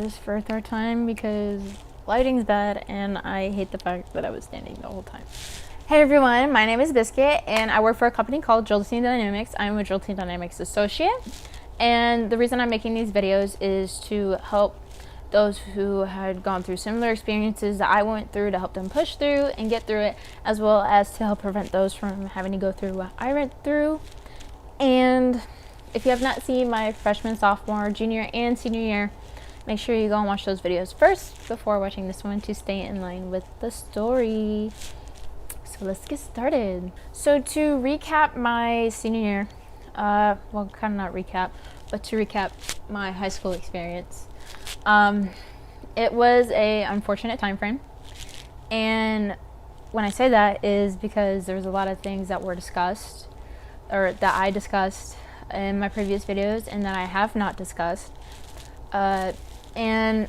this for a third time because lighting's bad and I hate the fact that I was standing the whole time. Hey everyone, my name is Biscuit and I work for a company called Jolting Dynamics. I'm a Jolting Dynamics associate, and the reason I'm making these videos is to help those who had gone through similar experiences that I went through, to help them push through and get through it, as well as to help prevent those from having to go through what I went through. And if you have not seen my freshman, sophomore, junior, and senior year, make sure you go and watch those videos first before watching this one to stay in line with the story. So let's get started. So to recap my senior year, well, kind of not recap, but to recap my high school experience. It was a unfortunate time frame, and when I say that is because there's a lot of things that were discussed, or that I discussed in my previous videos and that I have not discussed. And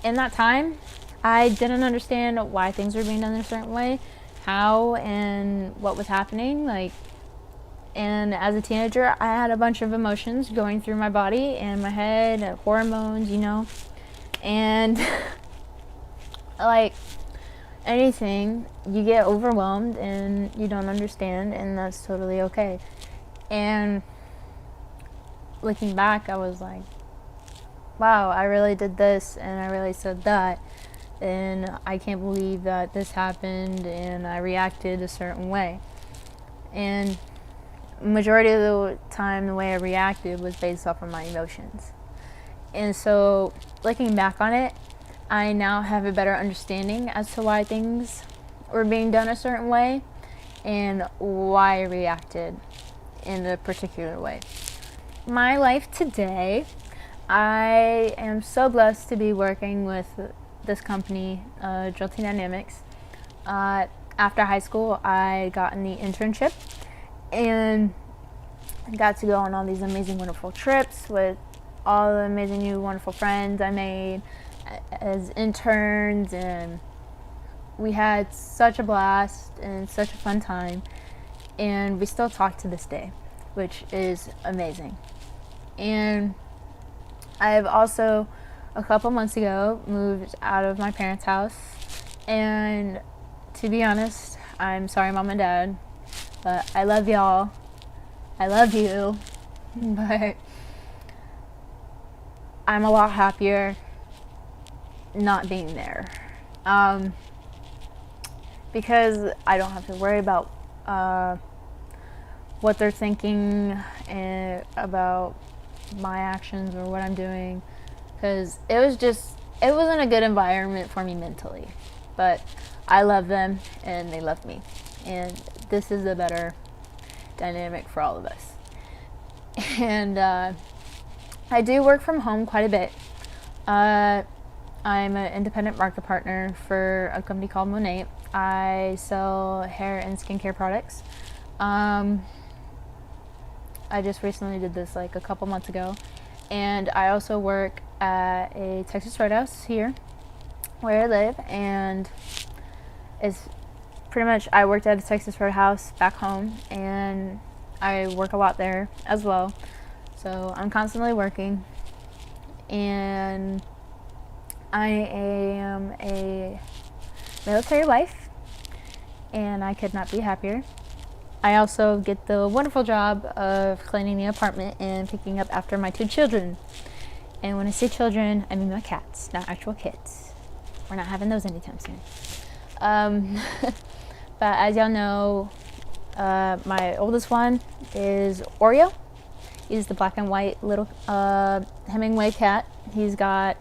in that time, I didn't understand why things were being done in a certain way, how and what was happening. And as a teenager, I had a bunch of emotions going through my body and my head, hormones, and like anything, you get overwhelmed and you don't understand, and that's totally okay. And looking back, I was like, wow, I really did this and I really said that, and I can't believe that this happened, and I reacted a certain way. And majority of the time, the way I reacted was based off of my emotions. And so looking back on it, I now have a better understanding as to why things were being done a certain way and why I reacted in a particular way. My life today, I am so blessed to be working with this company, Jolting Dynamics. After high school, I got in the internship and got to go on all these amazing, wonderful trips with all the amazing, new, wonderful friends I made as interns, and we had such a blast and such a fun time, and we still talk to this day, which is amazing. And I've also, a couple months ago, moved out of my parents' house, and to be honest, I'm sorry, Mom and Dad, but I love y'all. I love you, but I'm a lot happier not being there, because I don't have to worry about what they're thinking and about my actions or what I'm doing, because it wasn't a good environment for me mentally. But I love them and they love me, and this is a better dynamic for all of us. And I do work from home quite a bit. I'm an independent market partner for a company called Monet. I sell hair and skincare products. I just recently did this like a couple months ago. And I also work at a Texas Roadhouse here where I live, and it's pretty much, I worked at a Texas Roadhouse back home, and I work a lot there as well. So I'm constantly working, and I am a military wife, and I could not be happier. I also get the wonderful job of cleaning the apartment and picking up after my 2 children. And when I say children, I mean my cats, not actual kids. We're not having those anytime soon. But as y'all know, my oldest one is Oreo. He's the black and white little Hemingway cat. He's got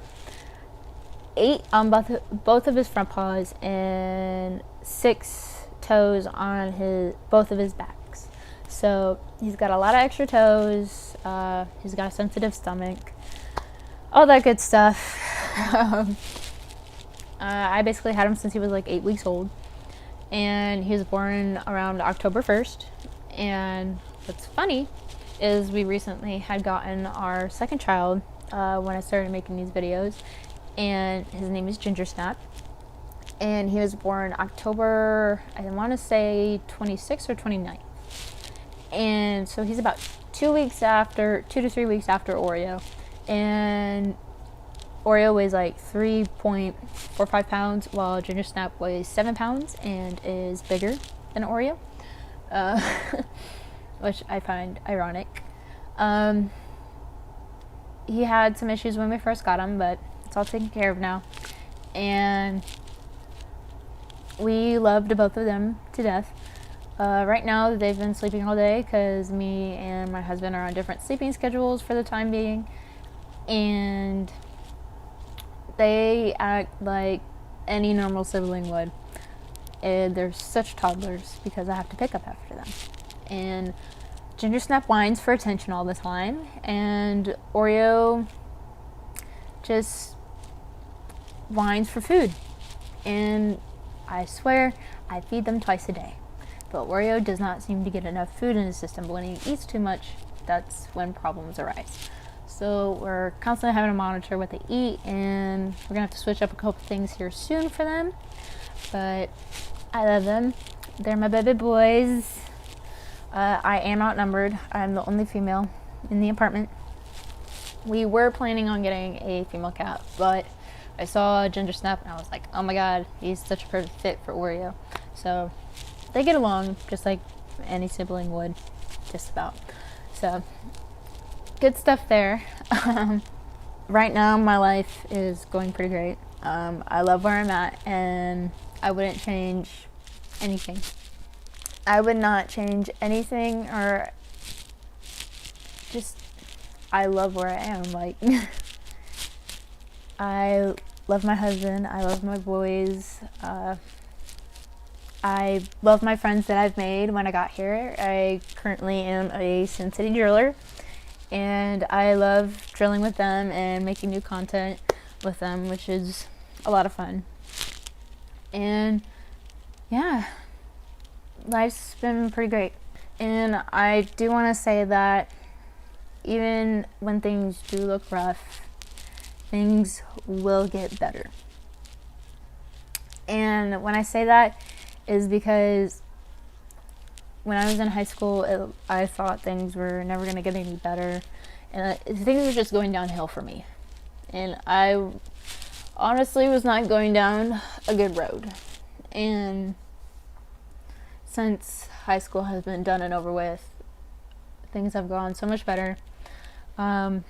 8 on both of his front paws and 6 toes on both of his backs. So he's got a lot of extra toes. He's got a sensitive stomach, all that good stuff. I basically had him since he was like 8 weeks old, and he was born around October 1st. And what's funny is we recently had gotten our second child when I started making these videos, and his name is Ginger Snap, and he was born October, I want to say 26th or 29th. And so he's about 2 to 3 weeks after Oreo, and Oreo weighs like 3.45 pounds, while Ginger Snap weighs 7 pounds and is bigger than Oreo, uh, which I find ironic. He had some issues when we first got him, but it's all taken care of now. And we loved both of them to death. Right now, they've been sleeping all day because me and my husband are on different sleeping schedules for the time being. And they act like any normal sibling would. And they're such toddlers because I have to pick up after them. And Ginger Snap whines for attention all the time, and Oreo just whines for food. And I swear I feed them twice a day. But Oreo does not seem to get enough food in his system, but when he eats too much, that's when problems arise. So we're constantly having to monitor what they eat, and we're gonna have to switch up a couple things here soon for them. But I love them. They're my baby boys. I am outnumbered. I'm the only female in the apartment. We were planning on getting a female cat, but I saw Ginger Snap and I was like, oh my god, he's such a perfect fit for Oreo. So they get along just like any sibling would, just about. So good stuff there. Right now my life is going pretty great. I love where I'm at, and I wouldn't change anything. I would not change anything, or just, I love where I am. Like, I love my husband, I love my boys, I love my friends that I've made when I got here. I currently am a Sin City driller, and I love drilling with them and making new content with them, which is a lot of fun. And yeah, life's been pretty great. And I do want to say that even when things do look rough, things will get better. And when I say that is because when I was in high school, I thought things were never going to get any better, and things were just going downhill for me. And I honestly was not going down a good road. And since high school has been done and over with, things have gone so much better. And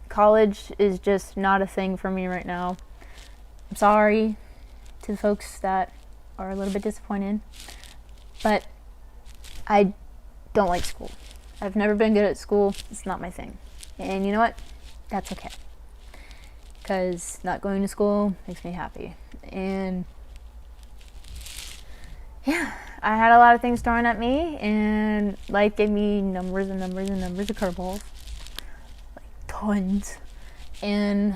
college is just not a thing for me right now. I'm sorry to the folks that are a little bit disappointed, but I don't like school. I've never been good at school. It's not my thing. And you know what? That's okay. Because not going to school makes me happy. And yeah, I had a lot of things thrown at me, and life gave me numbers and numbers and numbers of curveballs. Like tons. And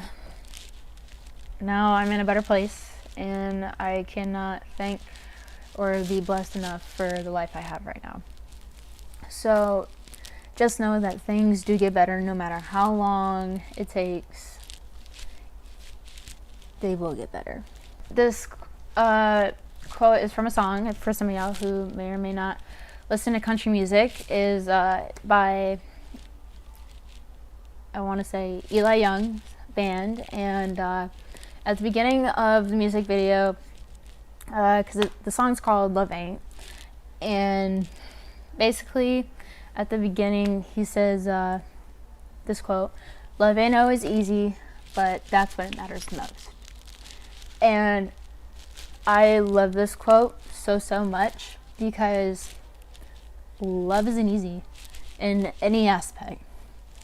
now I'm in a better place, and I cannot thank or be blessed enough for the life I have right now. So just know that things do get better no matter how long it takes. They will get better. This quote is from a song, for some of y'all who may or may not listen to country music, is by, I want to say, Eli Young's band. And at the beginning of the music video, because the song's called Love Ain't, and basically at the beginning he says this quote, "Love ain't always easy, but that's when it matters the most." And I love this quote so much, because love isn't easy in any aspect.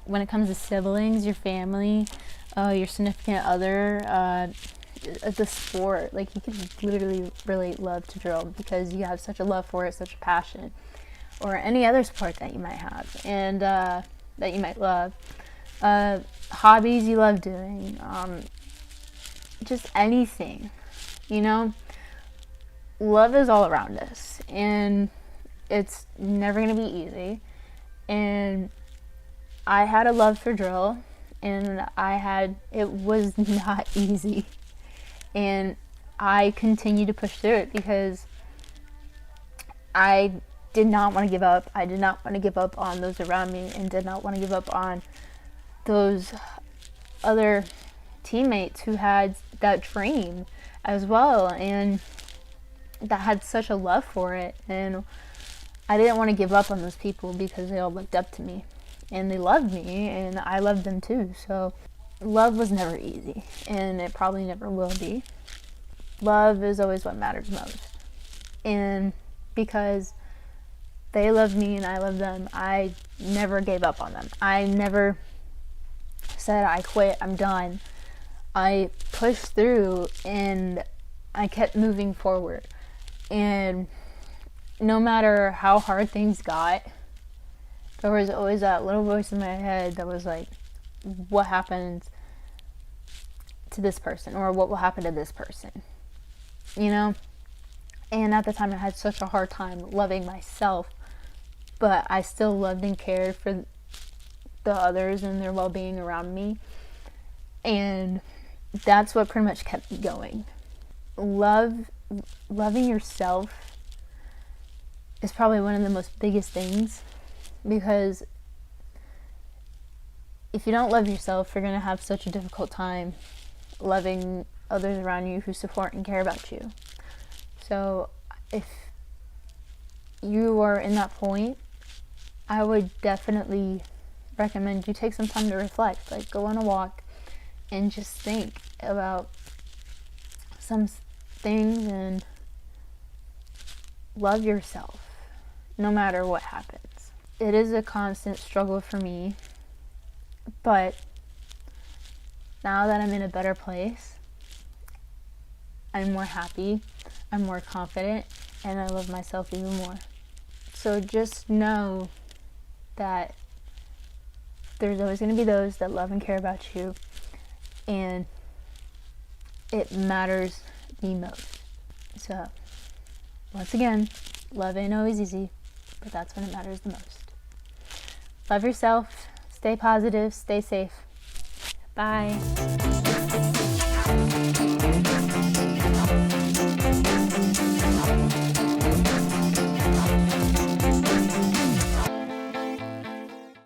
When it comes to siblings, your family, your significant other, the sport, like you could literally really love to drill because you have such a love for it, such a passion, or any other sport that you might have and that you might love, hobbies you love doing, just anything, you know. Love is all around us, and it's never going to be easy. And I had a love for drill, and it was not easy. And I continued to push through it because I did not want to give up. I did not want to give up on those around me, and did not want to give up on those other teammates who had that dream as well, and that had such a love for it. And I didn't want to give up on those people because they all looked up to me and they loved me and I loved them too. So love was never easy, and it probably never will be. Love is always what matters most. And because they love me and I love them, I never gave up on them. I never said, I quit, I'm done. I pushed through and I kept moving forward. And no matter how hard things got, there was always that little voice in my head that was like, what happens to this person, or what will happen to this person, you know? And at the time I had such a hard time loving myself, but I still loved and cared for the others and their well-being around me. And that's what pretty much kept me going. Loving yourself is probably one of the most biggest things, because if you don't love yourself, you're going to have such a difficult time loving others around you who support and care about you. So if you are in that point, I would definitely recommend you take some time to reflect. Like, go on a walk and just think about some things and love yourself no matter what happens. It is a constant struggle for me, but now that I'm in a better place, I'm more happy, I'm more confident, and I love myself even more. So just know that there's always going to be those that love and care about you, and it matters the most. So, once again, love ain't always easy, but that's when it matters the most. Love yourself, stay positive, stay safe. Bye.